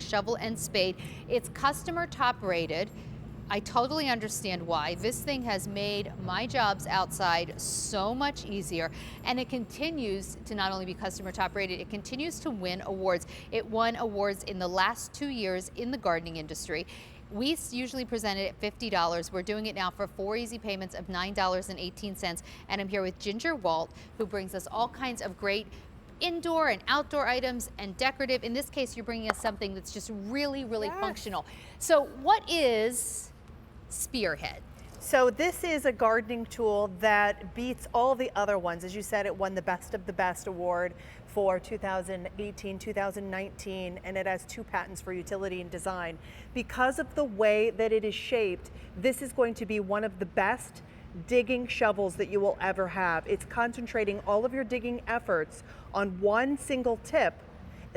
shovel and spade. It's customer top rated. I totally understand why. This thing has made my jobs outside so much easier, and it continues to not only be customer top rated, it continues to win awards. It won awards in the last 2 years in the gardening industry. We usually present it at $50. We're doing it now for 4 easy payments of $9.18. And I'm here with Ginger Walt, who brings us all kinds of great indoor and outdoor items and decorative. In this case, you're bringing us something that's just really, really functional. So what is Spearhead? So this is a gardening tool that beats all the other ones. As you said, it won the Best of the Best award for 2018, 2019, and it has 2 patents for utility and design. Because of the way that it is shaped, this is going to be one of the best digging shovels that you will ever have. It's concentrating all of your digging efforts on one single tip,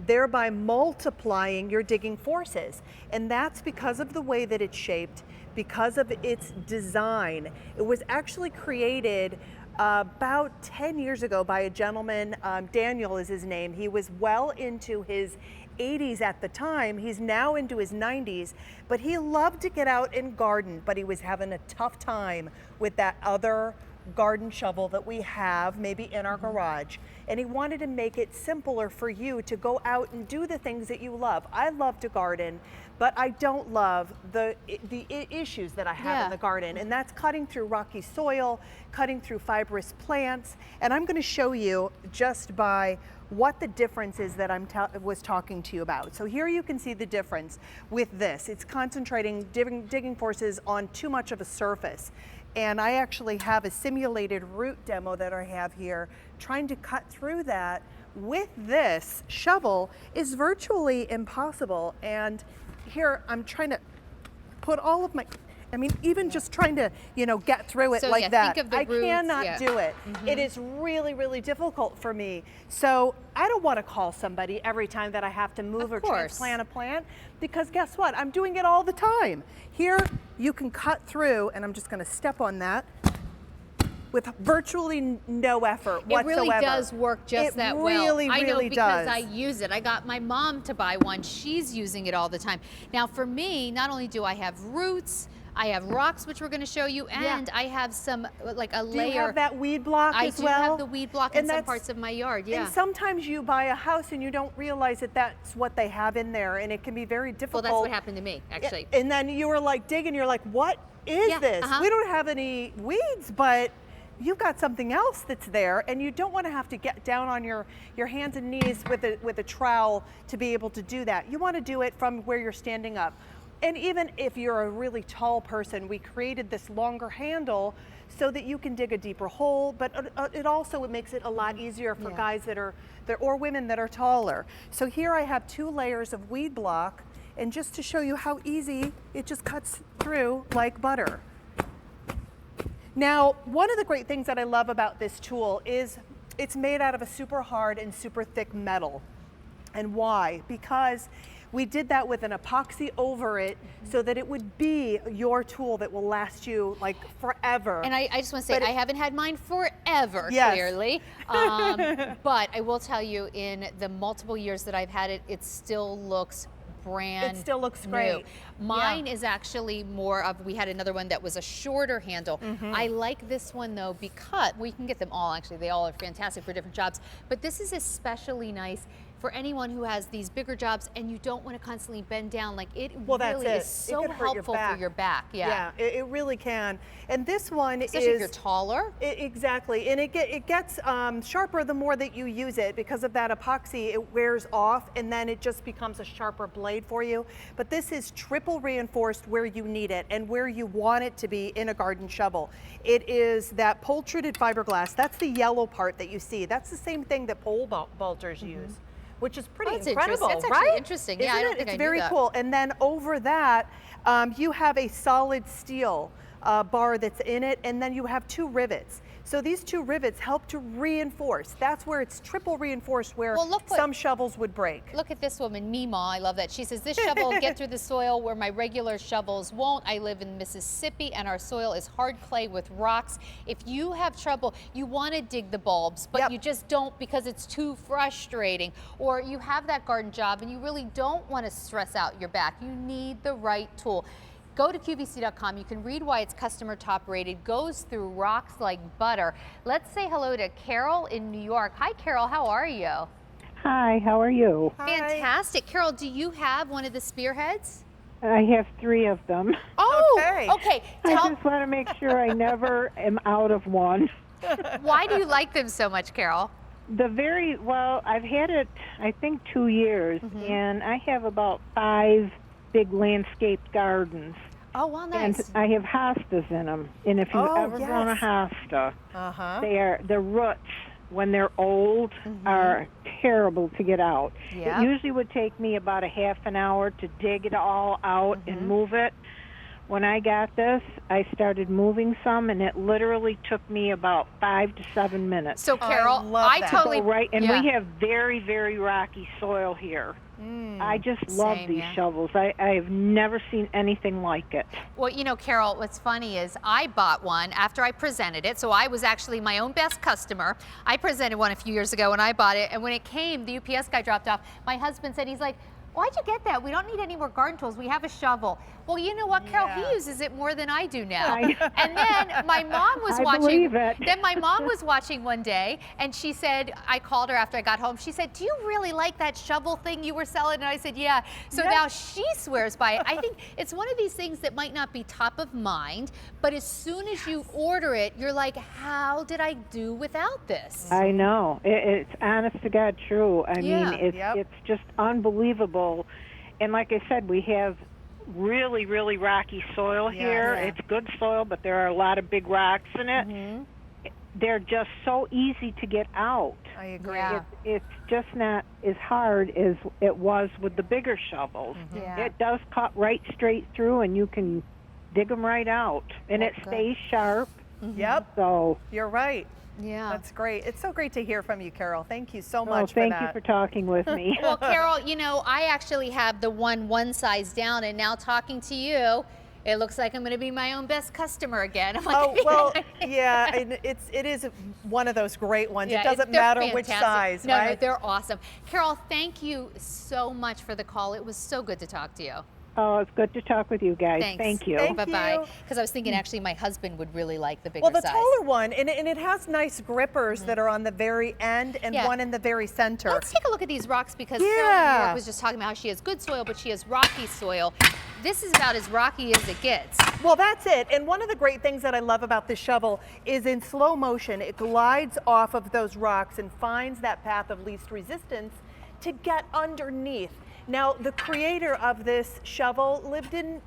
thereby multiplying your digging forces. And that's because of the way that it's shaped, because of its design. It was actually created about 10 years ago by a gentleman, Daniel is his name. He was well into his 80s at the time. He's now into his 90s, but he loved to get out and garden, but he was having a tough time with that other garden shovel that we have maybe in our garage. And he wanted to make it simpler for you to go out and do the things that you love. I love to garden, but I don't love the issues that I have in the garden, and that's cutting through rocky soil, cutting through fibrous plants. And I'm going to show you just by what the difference is that was talking to you about. So here you can see the difference with this. It's concentrating digging forces on too much of a surface. And I actually have a simulated root demo that I have here. Trying to cut through that with this shovel is virtually impossible. And here I'm trying to put all of my, even just trying to, get through it like that. Think of the roots, cannot do it. It is really, really difficult for me. So I don't want to call somebody every time that I have to move or transplant a plant, because guess what? I'm doing it all the time. Here you can cut through, and I'm just going to step on that with virtually no effort whatsoever. It really does work just that well. It really, I know really because does. I use it. I got my mom to buy one. She's using it all the time. Now for me, not only do I have roots, I have rocks, which we're going to show you, and I have some, like a layer. Do you have that weed block as well? I do have the weed block in some parts of my yard, And sometimes you buy a house and you don't realize that that's what they have in there, and it can be very difficult. Well, that's what happened to me, actually. And then you were like digging, you're like, what is this? We don't have any weeds, but you've got something else that's there, and you don't want to have to get down on your hands and knees with a trowel to be able to do that. You want to do it from where you're standing up. And even if you're a really tall person, we created this longer handle so that you can dig a deeper hole, but it makes it a lot easier for guys or women that are taller. So here I have 2 layers of weed block, and just to show you how easy it just cuts through like butter. Now, one of the great things that I love about this tool is it's made out of a super hard and super thick metal. And why? Because we did that with an epoxy over it so that it would be your tool that will last you like forever. And I just want to say, I haven't had mine forever, clearly. But I will tell you, in the multiple years that I've had it, it still looks brand new. It still looks great. Mine is actually more of, we had another one that was a shorter handle. I like this one though, because we can get them all, actually. They all are fantastic for different jobs. But this is especially nice for anyone who has these bigger jobs and you don't want to constantly bend down. Like it really is so helpful for your back. Yeah, it really can. And this one especially if you're taller. Exactly, and it gets sharper the more that you use it. Because of that epoxy, it wears off and then it just becomes a sharper blade for you. But this is triple reinforced where you need it and where you want it to be in a garden shovel. It is that pole treated fiberglass. That's the yellow part that you see. That's the same thing that pole bolters use, which is pretty incredible, That's actually interesting. Isn't I don't it? think It's I very knew that. cool. And then over that, you have a solid steel bar that's in it, and then you have 2 rivets. So these two rivets help to reinforce. That's where it's triple reinforced, where Well, look what- some shovels would break. Look at this woman, Mima. I love that. She says, this shovel will get through the soil where my regular shovels won't. I live in Mississippi and our soil is hard clay with rocks. If you have trouble, you want to dig the bulbs, but Yep. you just don't because it's too frustrating. Or you have that garden job and you really don't want to stress out your back. You need the right tool. Go to QVC.com. You can read why it's customer top rated, goes through rocks like butter. Let's say hello to Carol in New York. Hi, Carol. How are you? Hi, how are you? Hi. Fantastic. Carol, do you have one of the spearheads? I have 3 of them. Oh, Okay. okay. I Tell, just want to make sure I never am out of one. why do you like them so much, Carol? Well, I've had it, I think, 2 years, and I have about 5 big landscaped gardens. Oh, wow, And nice. I have hostas in them. And if you've ever grown a yes. hosta, Uh-huh. the roots, when they're old, are terrible to get out. Yep. It usually would take me about a half an hour to dig it all out and move it. When I got this, I started moving some, and it literally took me about 5 to 7 minutes. So, Carol, love I that. totally. So, right, and yeah. we have very, very rocky soil here. I just love Same, these yeah. shovels. I have never seen anything like it. Well, you know, Carol, what's funny is I bought one after I presented it. So I was actually my own best customer. I presented one a few years ago when I bought it. And when it came, the UPS guy dropped off. My husband said, he's like, why'd you get that? We don't need any more garden tools. We have a shovel. Well, you know what, Carol? Yeah. He uses it more than I do now. I know. And then my mom was I watching. believe it. Then my mom was watching one day, and she said, I called her after I got home. She said, do you really like that shovel thing you were selling? And I said, yeah. So Yep. now she swears by it. I think it's one of these things that might not be top of mind, but as soon as you order it, you're like, how did I do without this? I know. It's honest to God true. I Yeah. mean, it's just unbelievable. And like I said, we have really, really rocky soil here. Yeah. It's good soil, but there are a lot of big rocks in it. They're just so easy to get out. I agree. Yeah. It's just not as hard as it was with the bigger shovels. Yeah. It does cut right straight through, and you can dig them right out. And Well, it good. stays sharp, Yep, so... you're right. Yeah. That's great. It's so great to hear from you, Carol. Thank you so much thank for you that. for talking with me. Well, Carol, you know, I actually have the one size down, and now talking to you, it looks like I'm going to be my own best customer again. I'm like, Oh, well, yeah, and it is one of those great ones. yeah, It doesn't they're matter which fantastic. size, No, right? no, they're awesome. Carol, thank you so much for the call. It was so good to talk to you. Oh, it's good to talk with you guys. Thanks. Thank you. Thank Bye-bye. you. Because I was thinking actually my husband would really like the bigger Well, the size. taller one, and it has nice grippers that are on the very end and Yeah. one in the very center. Let's take a look at these rocks because Carol in New Yeah. York was just talking about how she has good soil, but she has rocky soil. This is about as rocky as it gets. Well, that's it. And one of the great things that I love about this shovel is in slow motion, it glides off of those rocks and finds that path of least resistance to get underneath. Now, the creator of this shovel lives in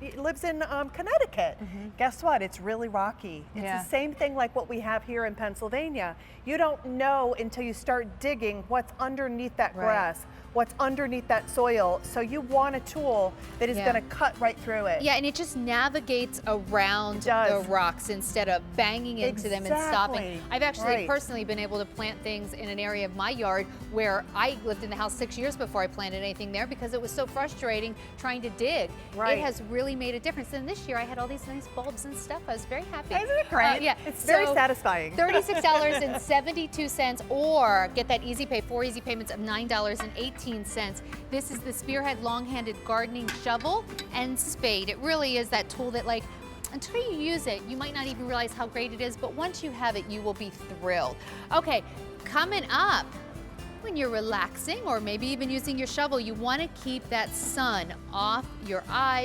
Connecticut. Guess what? It's really rocky. It's Yeah. the same thing like what we have here in Pennsylvania. You don't know until you start digging what's underneath that Right. grass, what's underneath that soil. So you want a tool that is Yeah. going to cut right through it. Yeah, and it just navigates around It does. the rocks instead of banging into them and stopping. Exactly. I've actually Right. personally been able to plant things in an area of my yard where I lived in the house 6 years before I planted anything there because it was so frustrating trying to dig. Right. It has really made a difference. And this year I had all these nice bulbs and stuff. I was very happy. Isn't it great? Yeah. It's very So, satisfying. $36.72 or get that easy pay, 4 easy payments of $9.18. This is the Spearhead long-handed gardening shovel and spade. It really is that tool that, like, until you use it, you might not even realize how great it is, but once you have it, you will be thrilled. Okay, coming up, when you're relaxing or maybe even using your shovel, you want to keep that sun off your eyes.